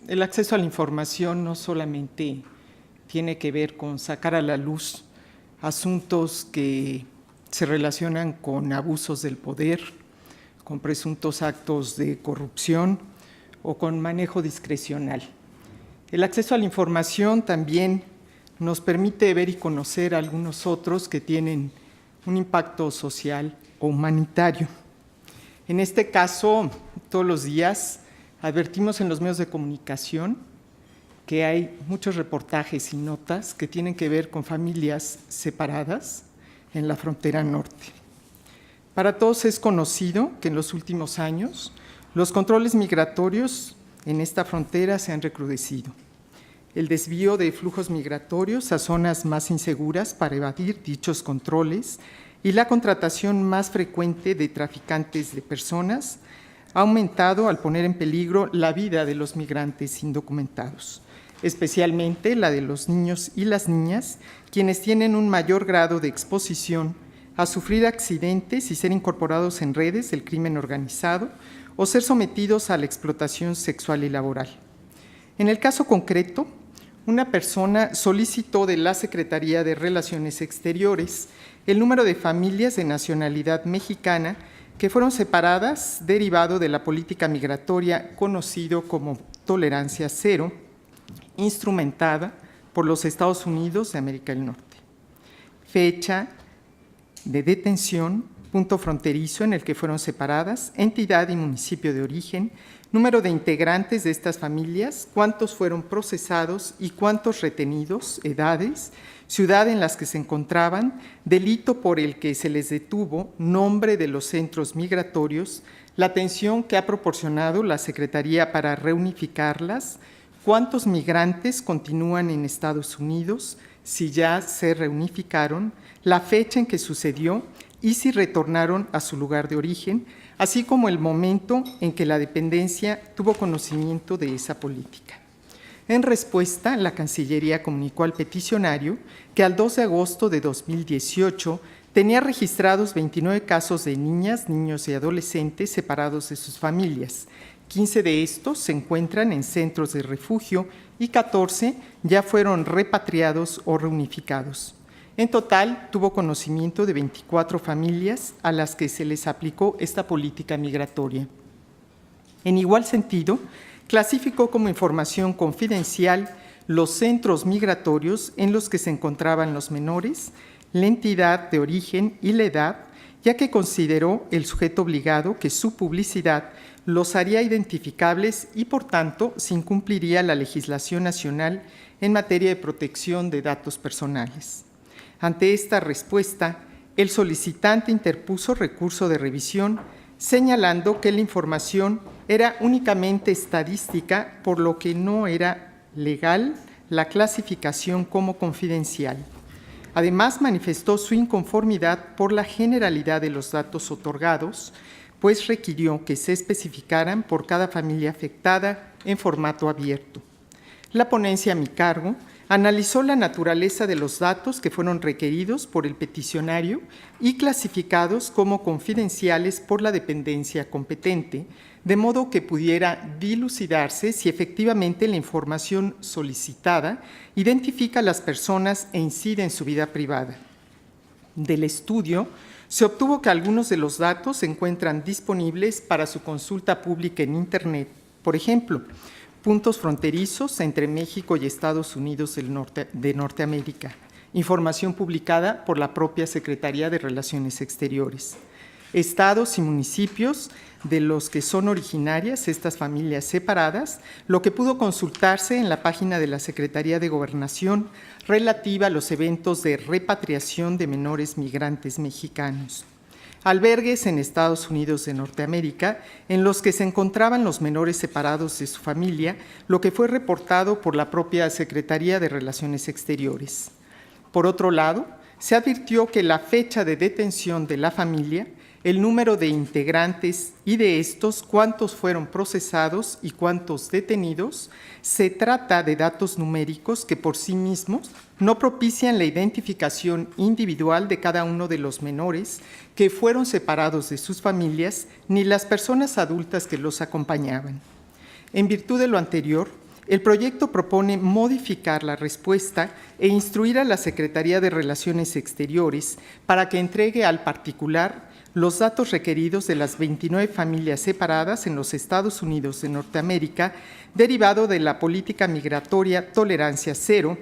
el acceso a la información no solamente tiene que ver con sacar a la luz asuntos que se relacionan con abusos del poder, con presuntos actos de corrupción o con manejo discrecional. El acceso a la información también nos permite ver y conocer a algunos otros que tienen un impacto social o humanitario. En este caso, todos los días advertimos en los medios de comunicación que hay muchos reportajes y notas que tienen que ver con familias separadas en la frontera norte. Para todos es conocido que en los últimos años los controles migratorios en esta frontera se han recrudecido. El desvío de flujos migratorios a zonas más inseguras para evadir dichos controles y la contratación más frecuente de traficantes de personas ha aumentado al poner en peligro la vida de los migrantes indocumentados, especialmente la de los niños y las niñas, quienes tienen un mayor grado de exposición a sufrir accidentes y ser incorporados en redes del crimen organizado o ser sometidos a la explotación sexual y laboral. En el caso concreto, una persona solicitó de la Secretaría de Relaciones Exteriores el número de familias de nacionalidad mexicana que fueron separadas derivado de la política migratoria conocido como tolerancia cero, instrumentada por los Estados Unidos de América del Norte. Fecha de detención, punto fronterizo en el que fueron separadas, entidad y municipio de origen, número de integrantes de estas familias, cuántos fueron procesados y cuántos retenidos, edades, ciudad en las que se encontraban, delito por el que se les detuvo, nombre de los centros migratorios, la atención que ha proporcionado la Secretaría para reunificarlas, cuántos migrantes continúan en Estados Unidos, si ya se reunificaron, la fecha en que sucedió y si retornaron a su lugar de origen, así como el momento en que la dependencia tuvo conocimiento de esa política. En respuesta, la Cancillería comunicó al peticionario que al 2 de agosto de 2018 tenía registrados 29 casos de niñas, niños y adolescentes separados de sus familias. 15 de estos se encuentran en centros de refugio y 14 ya fueron repatriados o reunificados. En total, tuvo conocimiento de 24 familias a las que se les aplicó esta política migratoria. En igual sentido, clasificó como información confidencial los centros migratorios en los que se encontraban los menores, la entidad de origen y la edad, ya que consideró el sujeto obligado que su publicidad los haría identificables y, por tanto, se incumpliría la legislación nacional en materia de protección de datos personales. Ante esta respuesta, el solicitante interpuso recurso de revisión, señalando que la información era únicamente estadística, por lo que no era legal la clasificación como confidencial. Además, manifestó su inconformidad por la generalidad de los datos otorgados, pues requirió que se especificaran por cada familia afectada en formato abierto. La ponencia a mi cargo analizó la naturaleza de los datos que fueron requeridos por el peticionario y clasificados como confidenciales por la dependencia competente, de modo que pudiera dilucidarse si efectivamente la información solicitada identifica a las personas e incide en su vida privada. Del estudio se obtuvo que algunos de los datos se encuentran disponibles para su consulta pública en Internet. Por ejemplo, puntos fronterizos entre México y Estados Unidos de Norteamérica, información publicada por la propia Secretaría de Relaciones Exteriores. Estados y municipios de los que son originarias estas familias separadas, lo que pudo consultarse en la página de la Secretaría de Gobernación relativa a los eventos de repatriación de menores migrantes mexicanos. Albergues en Estados Unidos de Norteamérica, en los que se encontraban los menores separados de su familia, lo que fue reportado por la propia Secretaría de Relaciones Exteriores. Por otro lado, se advirtió que la fecha de detención de la familia, el número de integrantes y de estos, cuántos fueron procesados y cuántos detenidos, se trata de datos numéricos que por sí mismos no propician la identificación individual de cada uno de los menores que fueron separados de sus familias ni las personas adultas que los acompañaban. En virtud de lo anterior, el proyecto propone modificar la respuesta e instruir a la Secretaría de Relaciones Exteriores para que entregue al particular los datos requeridos de las 29 familias separadas en los Estados Unidos de Norteamérica, derivado de la política migratoria Tolerancia Cero,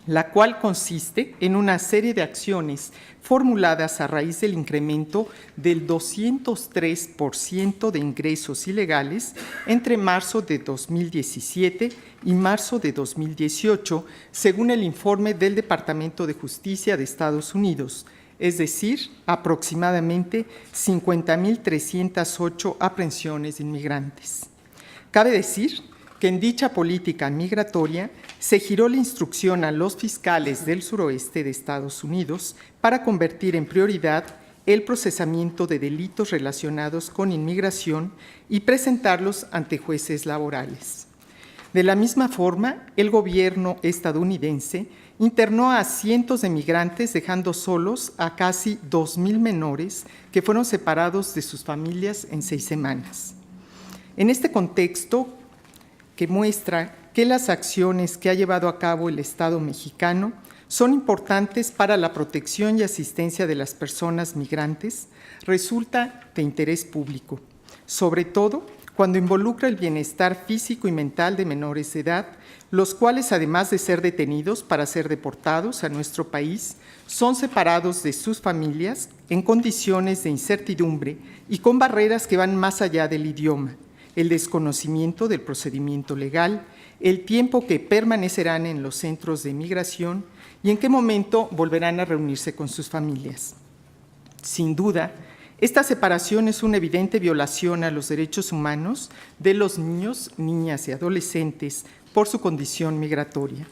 la cual consiste en una serie de acciones formuladas a raíz del incremento del 203% de ingresos ilegales entre marzo de 2017 y marzo de 2018, según el informe del Departamento de Justicia de Estados Unidos, es decir, aproximadamente 50.308 aprehensiones de inmigrantes. Cabe decir que en dicha política migratoria se giró la instrucción a los fiscales del suroeste de Estados Unidos para convertir en prioridad el procesamiento de delitos relacionados con inmigración y presentarlos ante jueces laborales. De la misma forma, el gobierno estadounidense internó a cientos de migrantes, dejando solos a casi 2,000 menores que fueron separados de sus familias en 6 semanas. En este contexto, que muestra que las acciones que ha llevado a cabo el Estado mexicano son importantes para la protección y asistencia de las personas migrantes, resulta de interés público, sobre todo cuando involucra el bienestar físico y mental de menores de edad, los cuales, además de ser detenidos para ser deportados a nuestro país, son separados de sus familias en condiciones de incertidumbre y con barreras que van más allá del idioma, el desconocimiento del procedimiento legal, el tiempo que permanecerán en los centros de migración y en qué momento volverán a reunirse con sus familias. Sin duda, esta separación es una evidente violación a los derechos humanos de los niños, niñas y adolescentes por su condición migratoria.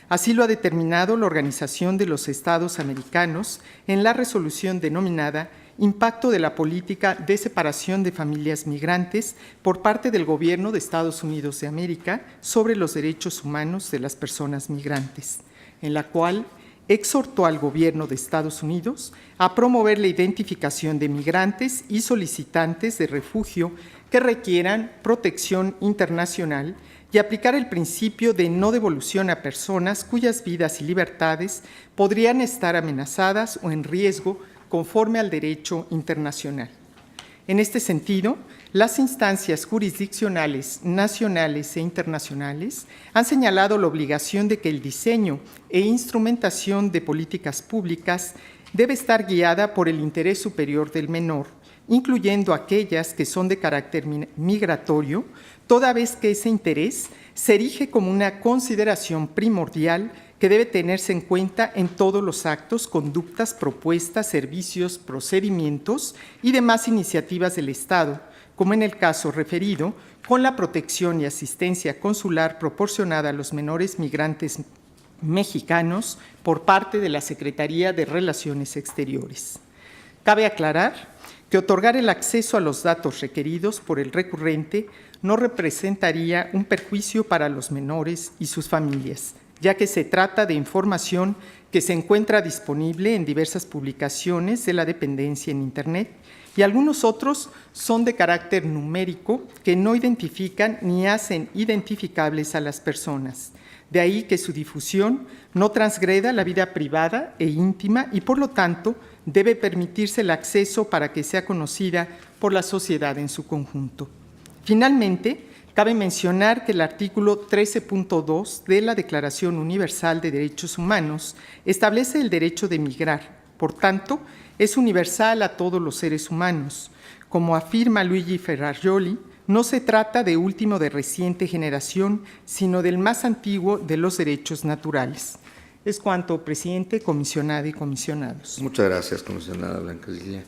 Así lo ha determinado la Organización de los Estados Americanos en la resolución denominada Impacto de la política de separación de familias migrantes por parte del Gobierno de Estados Unidos de América sobre los derechos humanos de las personas migrantes, en la cual exhortó al Gobierno de Estados Unidos a promover la identificación de migrantes y solicitantes de refugio que requieran protección internacional y aplicar el principio de no devolución a personas cuyas vidas y libertades podrían estar amenazadas o en riesgo conforme al derecho internacional. En este sentido, las instancias jurisdiccionales nacionales e internacionales han señalado la obligación de que el diseño e instrumentación de políticas públicas debe estar guiada por el interés superior del menor, incluyendo aquellas que son de carácter migratorio, toda vez que ese interés se erige como una consideración primordial que debe tenerse en cuenta en todos los actos, conductas, propuestas, servicios, procedimientos y demás iniciativas del Estado, como en el caso referido, con la protección y asistencia consular proporcionada a los menores migrantes mexicanos por parte de la Secretaría de Relaciones Exteriores. Cabe aclarar que otorgar el acceso a los datos requeridos por el recurrente no representaría un perjuicio para los menores y sus familias, ya que se trata de información que se encuentra disponible en diversas publicaciones de la dependencia en Internet y algunos otros son de carácter numérico que no identifican ni hacen identificables a las personas. De ahí que su difusión no transgreda la vida privada e íntima y, por lo tanto, debe permitirse el acceso para que sea conocida por la sociedad en su conjunto. Finalmente, cabe mencionar que el artículo 13.2 de la Declaración Universal de Derechos Humanos establece el derecho de migrar. Por tanto, es universal a todos los seres humanos. Como afirma Luigi Ferrajoli, no se trata de último de reciente generación, sino del más antiguo de los derechos naturales. Es cuanto, presidente, comisionada y comisionados. Muchas gracias, comisionada Blanca Lilia.